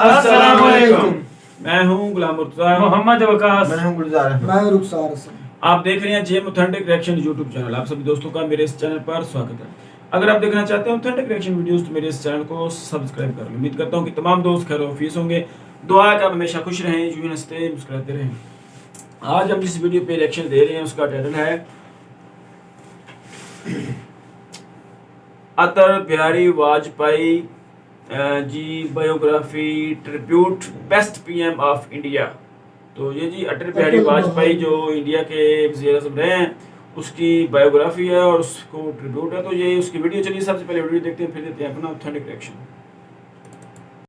अस्सलाम वालेकुम। मैं हूं गुलाम मुर्तजा, मोहम्मद वकास, मैं हूं गुलजार, मैं रुखसार हसन। आप देख रहे हैं Gem authentic reaction YouTube channel. आप सभी दोस्तों का मेरे इस चैनल पर स्वागत है। अगर आप देखना चाहते हैं ऑथेंटिक रिएक्शन वीडियोस तो मेरे इस चैनल को सब्सक्राइब कर लें। उम्मीद करता हूं कि तमाम दोस्त खैर वफीस होंगे। दुआ है कि आप हमेशा खुश रहें, यूं हंसते मुस्कुराते रहें। आज हम जिस वीडियो पे रिएक्शन दे रहे हैं उसका टाइटल है Atal Bihari Vajpayee ji biography tribute best PM of India. तो ये जी अटल बिहारी वाजपेयी जो इंडिया के वज़ीर-ए-आज़म रहे हैं उसकी बायोग्राफी है और उसको ट्रिब्यूट है। तो ये उसकी वीडियो चलिए सबसे पहले वीडियो देखते हैं, फिर देते हैं अपना ऑथेंटिक रिएक्शन।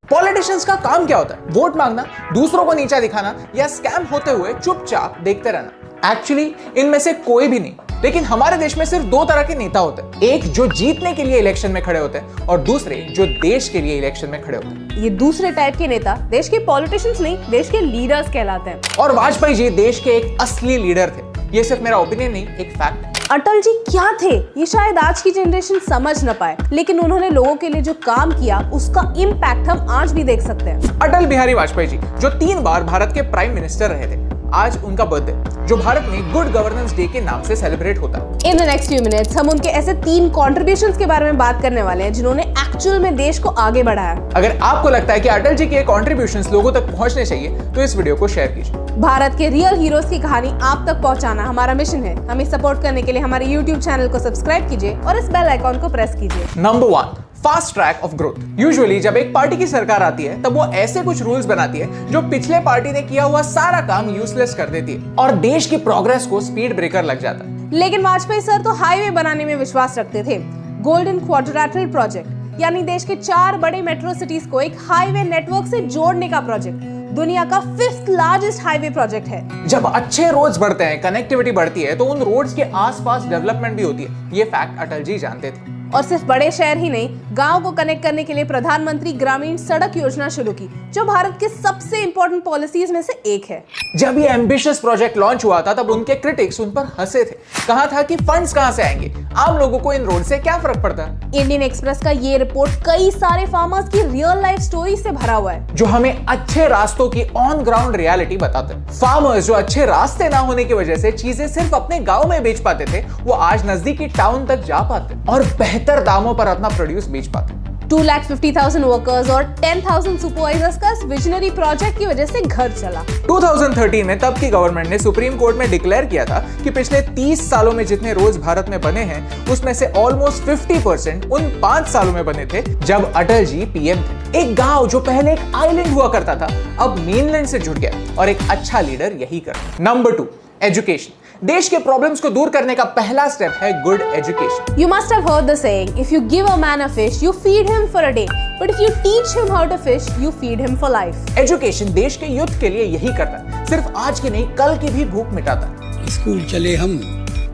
पॉलिटिशियंस का काम क्या होता है? वोट मांगना, दूसरों को नीचा दिखाना या स्कैम होते हुए चुपचाप देखते रहना। एक्चुअली इनमें से कोई भी नहीं। लेकिन हमारे देश में सिर्फ दो तरह के नेता होते हैं, एक जो जीतने के लिए इलेक्शन में खड़े होते हैं और दूसरे जो देश के लिए इलेक्शन में खड़े होते हैं। ये दूसरे टाइप के नेता देश के पॉलिटिशियंस नहीं, देश के लीडर्स कहलाते हैं। और वाजपेयी जी देश के एक असली लीडर थे। ये सिर्फ मेरा ओपिनियन नहीं, एक फैक्ट। अटल जी क्या थे ये शायद आज की जनरेशन समझ न पाए, लेकिन उन्होंने लोगों के लिए जो काम किया उसका इम्पैक्ट हम आज भी देख सकते हैं। अटल बिहारी वाजपेयी जी जो 3 बार भारत के प्राइम मिनिस्टर रहे थे, आज उनका बर्थडे जो भारत में गुड गवर्नेंस डे के नाम से सेलिब्रेट होता है। In the next few minutes हम उनके ऐसे 3 कॉन्ट्रीब्यूशंस के बारे में बात करने वाले हैं जिन्होंने एक्चुअल में देश को आगे बढ़ाया। अगर आपको लगता है कि अटल जी के कॉन्ट्रीब्यूशंस लोगों तक पहुंचने चाहिए तो इस वीडियो को शेयर कीजिए। भारत के रियल हीरोज की कहानी आप तक पहुंचाना हमारा मिशन है। हमें सपोर्ट करने के लिए हमारे YouTube चैनल को सब्सक्राइब कीजिए और इस बेल आइकॉन को प्रेस कीजिए। Number 1, fast track of growth. Usually जब एक पार्टी की सरकार आती है तब वो ऐसे कुछ रूल्स बनाती है जो पिछले पार्टी ने किया हुआ सारा काम यूजलेस कर देती है और देश की प्रोग्रेस को स्पीड ब्रेकर लग जाता है। लेकिन वाजपेयी सर तो हाईवे बनाने में विश्वास रखते थे। गोल्डन क्वाड्रिलेटरल प्रोजेक्ट यानी देश के 4 बड़े मेट्रो सिटीज को एक हाईवे नेटवर्क से जोड़ने का प्रोजेक्ट दुनिया का 5th लार्जेस्ट हाईवे प्रोजेक्ट है। जब अच्छे रोड्स बढ़ते हैं, कनेक्टिविटी बढ़ती है तो उन रोड्स के आसपास डेवलपमेंट भी होती है। ये फैक्ट अटल जी जानते थे। और सिर्फ बड़े शहर ही नहीं, गांव को कनेक्ट करने के लिए प्रधानमंत्री ग्रामीण सड़क योजना शुरू की, जो भारत के सबसे इंपॉर्टेंट पॉलिसीज में से एक है। जब ये एम्बिशियस प्रोजेक्ट लॉन्च हुआ था तब उनके क्रिटिक्स उन पर हंसे थे। कहा था कि फंड्स कहां से आएंगे, आम लोगों को इन रोड से क्या फर्क पड़ता है। इंडियन एक्सप्रेस का ये रिपोर्ट कई सारे फार्मर्स की रियल लाइफ स्टोरी से भरा हुआ है, जो हमें अच्छे रास्तों की ऑन ग्राउंड रियलिटी बताते हैं। फार्मर्स जो अच्छे रास्ते ना होने की वजह से चीजें सिर्फ अपने गांव में बेच पाते थे, वो आज नजदीकी टाउन तक जा पाते और बेहतर दामों पर अपना प्रोड्यूस बेच पाते। 2,50,000 वर्कर्स और 10,000 सुपरवाइजर्स का इस विजनरी प्रोजेक्ट की वजह से घर चला। 2013 में तब की गवर्नमेंट ने सुप्रीम कोर्ट में डिक्लेयर किया था कि पिछले 30 सालों में जितने रोड भारत में बने हैं उसमें से ऑलमोस्ट 50% उन 5 सालों में बने थे जब अटल जी पीएम थे। एक गांव जो पहले एक आइलैंड हुआ करता था अब मेनलैंड से जुड़ गया और एक अच्छा लीडर यही करता। Number 2, education. देश के प्रॉब्लम्स को दूर करने का पहला स्टेप है good education. You must have heard the saying, if you give a man a fish, you feed him for a day, but if you teach him how to fish, you feed him for life. Education देश के youth के लिए यही करता है, सिर्फ आज की नहीं कल की भी भूख मिटाता है। स्कूल चले हम।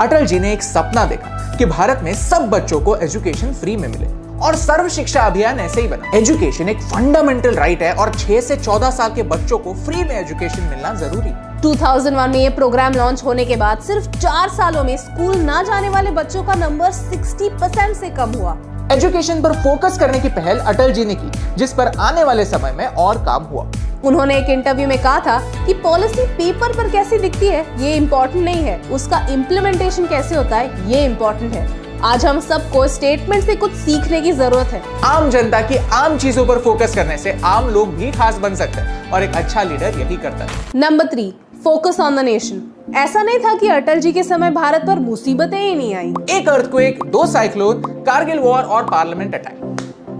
अटल जी ने एक सपना देखा कि भारत में सब बच्चों को एजुकेशन फ्री में मिले और सर्व शिक्षा अभियान ऐसे ही बना। एजुकेशन एक फंडामेंटल राइट है और 6 से 14 साल के बच्चों को फ्री में एजुकेशन मिलना जरूरी है। 2001 में ये प्रोग्राम लॉन्च होने के बाद सिर्फ 4 सालों में स्कूल ना जाने वाले बच्चों का नंबर 60% से कम हुआ। एजुकेशन पर फोकस करने की पहल अटल जी ने की, जिस पर आने वाले समय में और काम हुआ। उन्होंने एक इंटरव्यू में कहा था कि पॉलिसी पेपर पर कैसी दिखती है ये इम्पोर्टेंट नहीं है, उसका इम्प्लीमेंटेशन कैसे होता है ये इम्पोर्टेंट है। आज हम सबको स्टेटमेंट से कुछ सीखने की जरूरत है। आम जनता की आम चीजों पर फोकस करने से आम लोग भी खास बन सकते हैं और एक अच्छा लीडर यही करता है। Number 3, focus on the nation. ऐसा नहीं था कि अटल जी के समय भारत पर मुसीबतें ही नहीं आई। एक अर्थक्वेक, 2 साइक्लोन, कारगिल वॉर और पार्लियामेंट अटैक।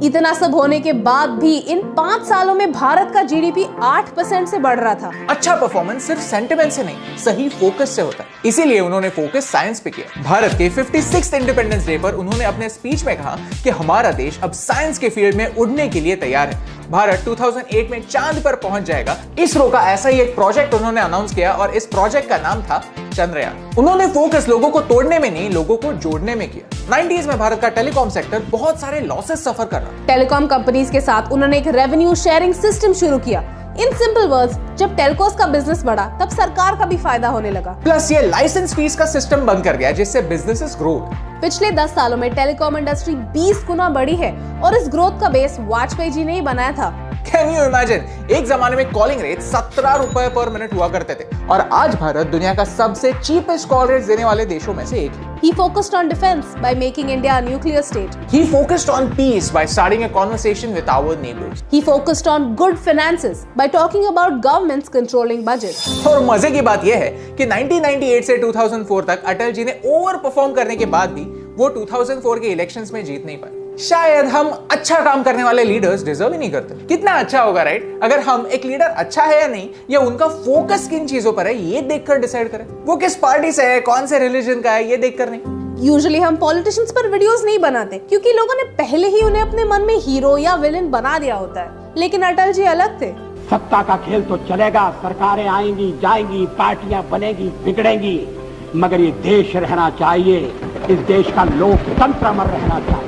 इतना सब होने के बाद भी इन 5 सालों में भारत का जीडीपी 8% से बढ़ रहा था। अच्छा परफॉर्मेंस सिर्फ सेंटिमेंट से नहीं, सही फोकस से होता है। इसीलिए उन्होंने फोकस साइंस पे किया। भारत के 56th इंडिपेंडेंस डे पर उन्होंने अपने स्पीच में कहा कि हमारा देश अब साइंस के फील्ड में उड़ने के लिए तैयार है। भारत 2008 में चांद पर पहुंच जाएगा। इसरो का ऐसा ही एक प्रोजेक्ट उन्होंने अनाउंस किया और इस प्रोजेक्ट का नाम था चंद्रयान। उन्होंने फोकस लोगों को तोड़ने में नहीं, लोगों को जोड़ने में किया। 90s में भारत का टेलीकॉम सेक्टर बहुत सारे लॉसेस सफर कर रहा था। टेलीकॉम कंपनीज के साथ उन्होंने एक रेवेन्यू शेयरिंग सिस्टम शुरू किया। इन सिंपल वर्ड्स, जब टेलकोस का बिजनेस बढ़ा तब सरकार का भी फायदा होने लगा। प्लस ये लाइसेंस फीस का सिस्टम बंद कर गया जिससे बिजनेसेस ग्रो। पिछले 10 सालों में टेलीकॉम इंडस्ट्री 20 गुना बढ़ी है और इस ग्रोथ का बेस वाजपेयी जी ने ही बनाया था। Can you imagine? एक जमाने में कॉलिंग रेट 17 रुपए पर मिनट हुआ करते थे और आज भारत दुनिया का सबसे चीपेस्ट कॉल रेट देने वाले देशों में से एक है। He focused on defense by making India a nuclear state. He focused on peace by starting a conversation with our neighbors. He focused on good finances by talking about governments controlling budget. और मजे की बात यह है कि 1998 से 2004 तक अटल जी ने ओवर परफॉर्म करने के बाद भी वो 2004 के इलेक्शंस में जीत नहीं पाए। शायद हम अच्छा काम करने वाले लीडर्स डिजर्व ही नहीं करते। कितना अच्छा होगा राइट, अगर हम एक लीडर अच्छा है या नहीं, या उनका फोकस किन चीजों पर है ये देखकर डिसाइड करें। वो किस पार्टी से है, कौन से रिलीजन का है, ये देखकर नहीं। यूजुअली हम पॉलिटिशियंस पर वीडियोस नहीं बनाते क्योंकि लोगों ने पहले ही उन्हें अपने मन में हीरो या विलेन बना दिया होता है, लेकिन अटल जी अलग थे। सत्ता का खेल तो चलेगा, सरकारें आएंगी जाएंगी, पार्टियां बनेगी बिगड़ेंगी, मगर ये देश रहना चाहिए, इस देश का लोकतंत्र अमर रहना चाहिए।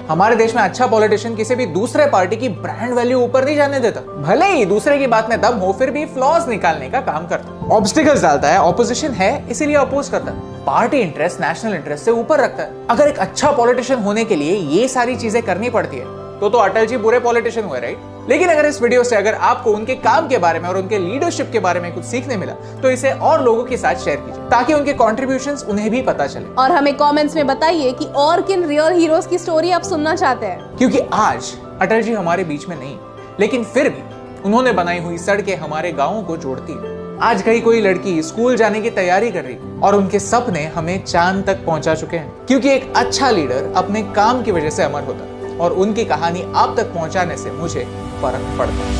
हमारे देश में अच्छा पॉलिटिशियन किसी भी दूसरे पार्टी की ब्रांड वैल्यू ऊपर नहीं जाने देता, भले ही दूसरे की बात में दम हो, फिर भी फ्लॉज निकालने का काम करता है, ऑब्स्टिकल्स डालता है, ऑपोजिशन है इसीलिए अपोज करता है, पार्टी इंटरेस्ट नेशनल इंटरेस्ट से ऊपर रखता है। अगर एक अच्छा पॉलिटिशियन होने के लिए ये सारी चीजें करनी पड़ती है तो अटल जी बुरे पॉलिटिशियन हुए राइट। लेकिन अगर इस वीडियो से अगर आपको उनके काम के बारे में और उनके लीडरशिप के बारे में कुछ सीखने मिला तो इसे और लोगों के साथ शेयर कीजिए ताकि उनके कॉन्ट्रीब्यूशंस उन्हें भी पता चले। और हमें कमेंट्स में बताइए कि और किन रियल हीरोज की स्टोरी आप सुनना चाहते हैं, क्योंकि आज अटल जी हमारे बीच में नहीं, लेकिन फिर भी उन्होंने बनाई हुई सड़कें हमारे गांवों को जोड़ती है। आज कहीं कोई लड़की स्कूल जाने की तैयारी कर रही और उनके सपने हमें चांद तक पहुंचा चुके हैं, क्योंकि एक अच्छा लीडर अपने काम की वजह से अमर होता है और उनकी कहानी आप तक पहुंचाने से मुझे फर्क पड़ता है।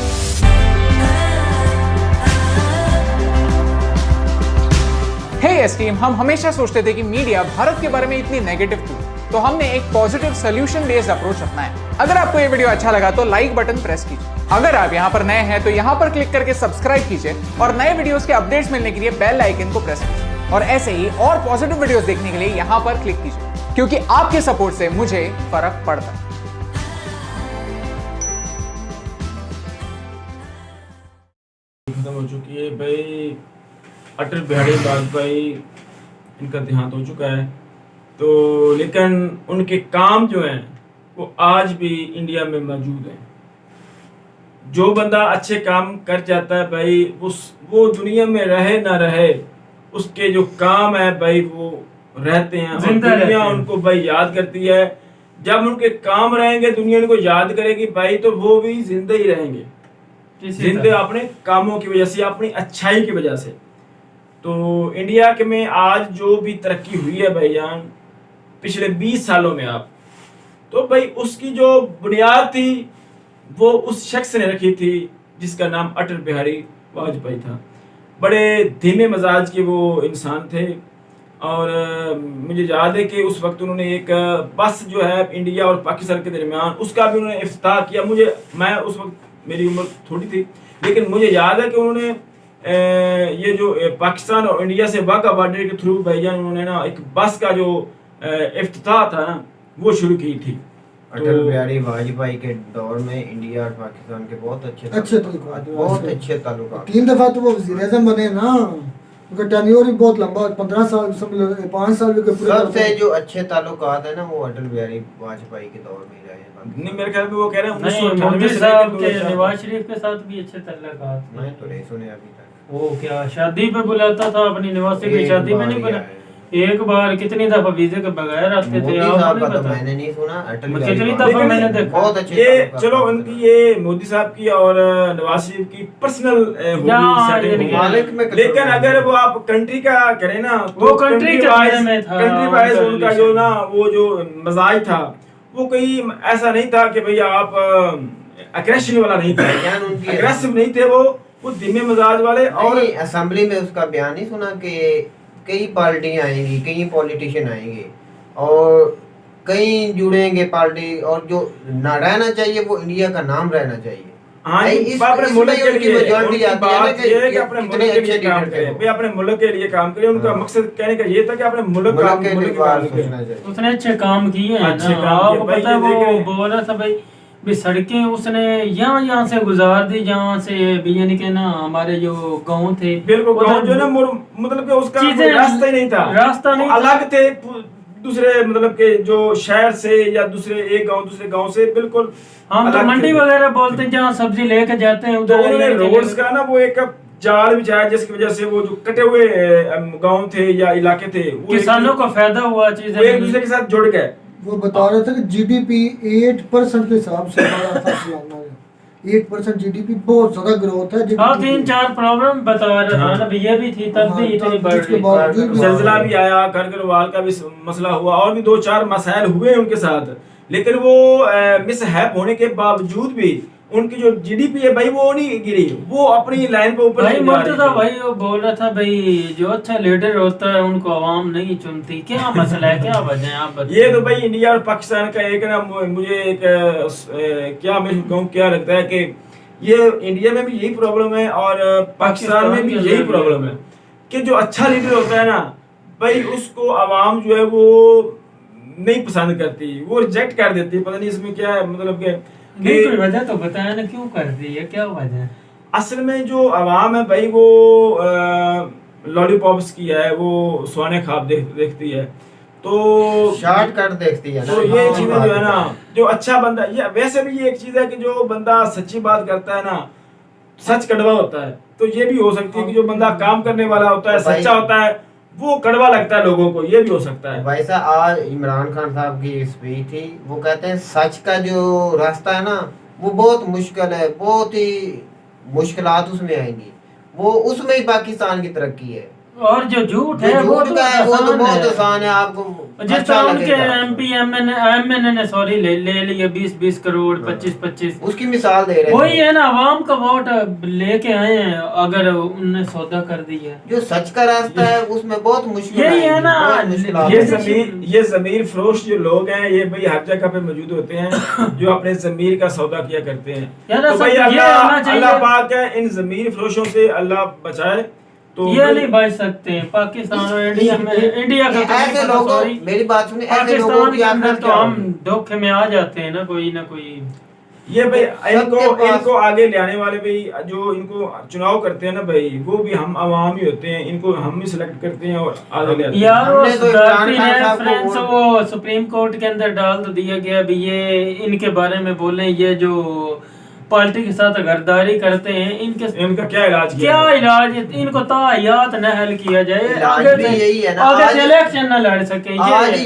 हे यस टीम, हम हमेशा सोचते थे कि मीडिया भारत के बारे में इतनी नेगेटिव क्यों, तो हमने एक पॉजिटिव सोल्यूशन बेस्ड अप्रोच अपनाया। अगर आपको ये वीडियो अच्छा लगा तो लाइक बटन प्रेस कीजिए। अगर आप यहाँ पर नए हैं तो यहाँ पर क्लिक करके सब्सक्राइब कीजिए और नए वीडियोस के अपडेट्स मिलने के लिए बेल आइकन को प्रेस कीजिए। और ऐसे ही और पॉजिटिव वीडियोस देखने के लिए यहाँ पर क्लिक कीजिए, क्योंकि आपके सपोर्ट से मुझे फर्क पड़ता है। खत्म हो चुकी है भाई, अटल बिहारी वाजपेयी इनका देहांत हो चुका है, तो लेकिन उनके काम जो हैं वो आज भी इंडिया में मौजूद हैं। जो बंदा अच्छे काम कर जाता है भाई, वो दुनिया में रहे ना रहे, उसके जो काम है भाई वो रहते हैं और दुनिया उनको भाई याद करती है। जब उनके काम रहेंगे दुनिया उनको याद करेगी भाई, तो वो भी जिंदा ही रहेंगे, जिंदा अपने कामों की वजह से, अपनी अच्छाई की वजह से। तो इंडिया के में आज जो भी तरक्की हुई है भाईजान पिछले 20 सालों में, आप तो भाई उसकी जो बुनियाद थी वो उस शख्स ने रखी थी जिसका नाम अटल बिहारी वाजपेयी था। बड़े धीमे मजाज के वो इंसान थे और मुझे याद है कि उस वक्त उन्होंने एक बस जो है इंडिया और पाकिस्तान के दरमियान, उसका भी उन्होंने इफ्तिताह किया। मैं उस वक्त मेरी उम्र थोड़ी थी, लेकिन मुझे याद है कि उन्होंने ये जो पाकिस्तान और इंडिया से वाघा बॉर्डर के थ्रू भाईजान उन्होंने ना एक बस का जो इफ्तिताह था ना वो शुरू की थी। अटल बिहारी वाजपेयी के दौर में इंडिया और पाकिस्तान के बहुत अच्छे ताल्लुकात। 3 दफा तो वो वज़ीर-ए-आज़म बने ना, उनका टेन्योर भी बहुत लंबा, 15 साल समझ लो, 5 साल भी पूरे। सबसे जो अच्छे ताल्लुकात है ना वो अटल बिहारी वाजपेयी के दौर में ही रहे हैं। नहीं, मेरे ख्याल में वो कह रहे हैं मोदी साहब के नवाज शरीफ के साथ भी अच्छे ताल्लुकात। मैं तो नहीं सुने अभी तक। वो क्या शादी पे बुलाता था अपनी नवाज शरीफ की शादी में नहीं बुला, एक बार कितनी दफा वीजे के बगैर आते थे। मैंने नहीं सुना, अटल कितनी दफा मैंने देखा। बहुत अच्छे ये चलो उनकी ये मोदी साहब की और नवाज शरीफ की पर्सनल लेकिन अगर वो आप कंट्री का करें ना तो वो कंट्री वाइज उनका जो ना वो जो मजाज था वो कहीं ऐसा नहीं था कि भैया आप अग्रेशन वाला नहीं था, अग्रेसिव नहीं थे, वो धीमे मजाज वाले। और असेंबली में उसका बयान नहीं सुना कि कई पार्टियां आएंगी, कई पॉलिटिशियन आएंगे और कई जुड़ेंगे पार्टी, और जो ना रहना चाहिए वो इंडिया का नाम रहना चाहिए। हाँ, अपने मुल्क के लिए अपने मुल्क के लिए काम करें भाई, अपने मुल्क के लिए काम करें। उनका मकसद कहने का ये था कि अपने मुल्क का उसने अच्छे काम किए हैं। आपको पता है वो बोल रहा था भाई सड़कें उसने यहाँ से गुजार दी, जहाँ से यानी कि ना हमारे जो गाँव थे बिल्कुल गाँव जो ना मतलब कि उसका रास्ता ही नहीं था, रास्ता नहीं अलग थे, दूसरे मतलब के जो शहर से या दूसरे गांव से बिल्कुल हम तो अलग मंडी थे। वगैरह बोलते हैं जहाँ सब्जी लेके जाते हैं तो उधर उन्होंने लेके रोड्स का ना वो एक जाल बिछाया जिसकी वजह से वो जो कटे हुए गांव थे या इलाके थे वो किसानों को फायदा हुआ चीजें वो एक दूसरे के साथ जुड़ गए। वो बता रहे थे कि जीडीपी 8% के हिसाब से हमारा था सालाना में। 8% जीडीपी बहुत ज्यादा ग्रोथ है। हाँ 3-4 प्रॉब्लम बता रहे हाँ ना ये भी थी तब भी इतनी बढ़ जिसके रही बावजूद भी- जलजिला भी आया, करगिल का भी मसला हुआ और भी 2-4 मसाइल हुए उनके साथ, लेकिन वो मिसहैप होने के बावजूद भी उनकी जो जीडीपी है भाई वो नहीं गिरी, वो अपनी लाइन पे ऊपर भाई जा रही मुर्तजा थी। भाई वो बोल रहा था भाई जो अच्छा लीडर होता है उनको आवाम नहीं चुनती, क्या मसला है क्या वजह है आप बताइए। ये तो भाई इंडिया और पाकिस्तान का एक ना मुझे एक क्या मैं कहूँ क्या लगता है कि ये इंडिया में भी यही प्रॉब्लम है और पाकिस्तान में भी यही प्रॉब्लम है कि जो अच्छा लीडर होता है ना भाई उसको आवाम जो है वो नहीं पसंद करती, वो रिजेक्ट कर देती है। पता नहीं इसमें क्या है मतलब के नहीं कोई वजह तो बताया ना क्यों कर दी है, क्या वजह है। असल में जो आवाम है भाई वो लॉलीपॉप्स की है, वो सोने ख्वाब देखती है, तो शॉर्टकट देखती है ना। तो ये चीजें जो है ना जो अच्छा बंदा ये वैसे भी ये एक चीज है कि जो बंदा सच्ची बात करता है ना सच कड़वा होता है, तो ये भी हो सकती है कि जो बंदा काम करने वाला होता है सच्चा होता है वो कड़वा लगता है लोगों को, ये भी हो सकता है। वैसा आज इमरान खान साहब की स्पीच थी, वो कहते हैं सच का जो रास्ता है ना वो बहुत मुश्किल है, बहुत ही मुश्किलात उसमें आएंगी, वो उसमें ही पाकिस्तान की तरक्की है। और जो झूठ जो है वो झूठ तो का है वो तो बहुत है। आसान है, आपको जिस अच्छा तरह उनके लगेगा। एमपी एमएनए ने सॉरी ले लिए 20-20 करोड़ 25-25 उसकी मिसाल दे रहे वही हैं। है ना आवाम का वोट लेके आए हैं अगर उनने सौदा कर दिया। जो सच का रास्ता है उसमें बहुत मुश्किल यही है आएंगी, ना, बहुत मुश्किलात ये आएंगी। जमीर फरोश जो लोग हैं ये भाई हर जगह पे मौजूद होते हैं जो अपने जमीर का सौदा किया करते हैं। यार तो भाई असल ये होना चाहिए। अल्लाह पाक है इन जमीर फरोशों से अल्लाह बचाए। तो ये नहीं बच सकते पाकिस्तान और इंडिया में, इंडिया का तो ऐसे नहीं पता, लोगों sorry। मेरी बात सुनिए, ऐसे लोगों पाकिस्तान की के अंदर आखिरत तो क्या हम होगी? धोखे में आ जाते हैं ना कोई ना कोई। ये भाई सबके पास- इनको आगे ले आने वाले भाई जो इनको चुनाव करते हैं ना भाई वो भी हम आवाम ही होते हैं, इनको हम ही सिलेक्ट करते हैं और आगे ले आते हैं। यार वो हमने तो इमरान सुधारती खान साहब को रेफरेंस वोट- वो सुप्रीम कोर्ट के अंदर डाल तो दिया गया भी ये इनके बारे में बोले ये जो पार्टी के साथ गद्दारी करते हैं इनका क्या इलाज किया क्या जाए? इलाज है? इनको तायात न हल किया जाए, इलाज आगे भी से- यही है ना, आगे आज- से इलेक्शन न लड़ सके। आज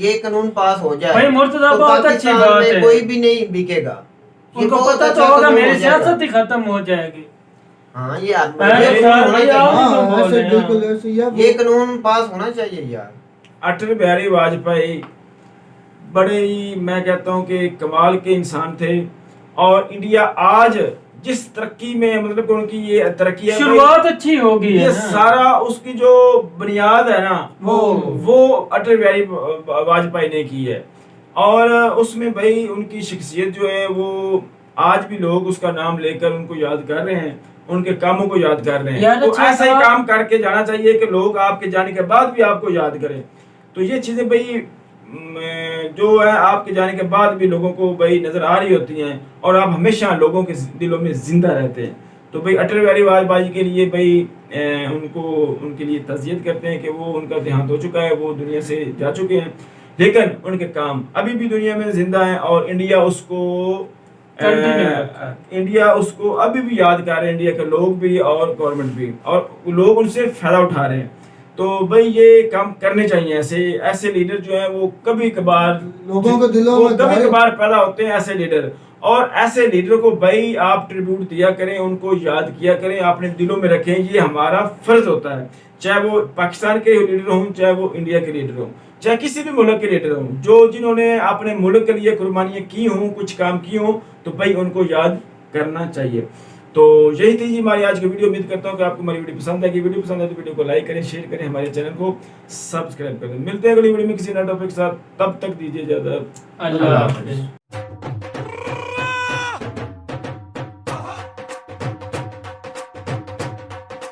ये कानून पास हो जाए भाई मुर्तजा तो बहुत अच्छी पाकिस्तान बात में है। कोई भी नहीं बिकेगा। ये उनको बहुत पता अच्छा तो होगा कानून मेरी हो जाएगा। सियासत ही खत्म हो जाएगी। हाँ ये आदमी अरे ये यार, होना यार, चाहिए। तो हाँ बोल ऐसे रहे हैं। बिल्कुल ऐसे ये कानून पास होना चाहिए यार। अटल बिहारी वाजपेयी बड़े ही मैं कहता हूँ कि कमाल के इंसान थे और इंडिया आज जिस तरक्की में मतलब कि उनकी ये तरक्की है शुरुआत अच्छी होगी ये है ना। सारा उसकी जो बुनियाद है ना वो अटल बिहारी वाजपेयी ने की है और उसमें भाई उनकी शख्सियत जो है वो आज भी लोग उसका नाम लेकर उनको याद कर रहे हैं, उनके कामों को याद कर रहे हैं। यार तो अच्छा ऐसा ही था। काम करके जाना चाहिए कि लोग आपके जाने के बाद भी आपको याद करें। तो ये चीजें भाई जो है आपके जाने के बाद भी लोगों को भाई नजर आ रही होती हैं और आप हमेशा लोगों के दिलों में जिंदा रहते हैं। तो भाई अटल बिहारी वाजपेयी के लिए भाई उनको उनके लिए तज़ियत करते हैं कि वो उनका देहांत हो चुका है, वो दुनिया से जा चुके हैं, लेकिन उनके काम अभी भी दुनिया में जिंदा हैं और इंडिया उसको अभी भी याद कर रहे हैं, इंडिया के लोग भी और गवर्नमेंट भी, और लोग उनसे फायदा उठा रहे हैं। तो भाई ये काम करने चाहिए। ऐसे लीडर जो हैं वो कभी कभार लोगों के दिलों में कभी कभार पैदा होते हैं ऐसे लीडर, और ऐसे लीडर को भाई आप ट्रिब्यूट दिया करें, उनको याद किया करें, अपने दिलों में रखें, ये हमारा फर्ज होता है। चाहे वो पाकिस्तान के लीडर हों, चाहे वो इंडिया के लीडर हों, चाहे किसी भी मुल्क के लीडर हों, जो जिन्होंने अपने मुल्क के लिए कुर्बानियाँ की हों, कुछ काम किए हों, तो भाई उनको याद करना चाहिए। तो यही थी जी हमारी आज की वीडियो। उम्मीद करता हूँ कि आपको हमारी वीडियो पसंद आएगी। वीडियो पसंद आए तो वीडियो को लाइक करें, शेयर करें, हमारे चैनल को सब्सक्राइब करें। मिलते हैं अगली वीडियो में किसी नए टॉपिक के साथ, तब तक दीजिए इजाजत। अल्लाह हाफ़िज़।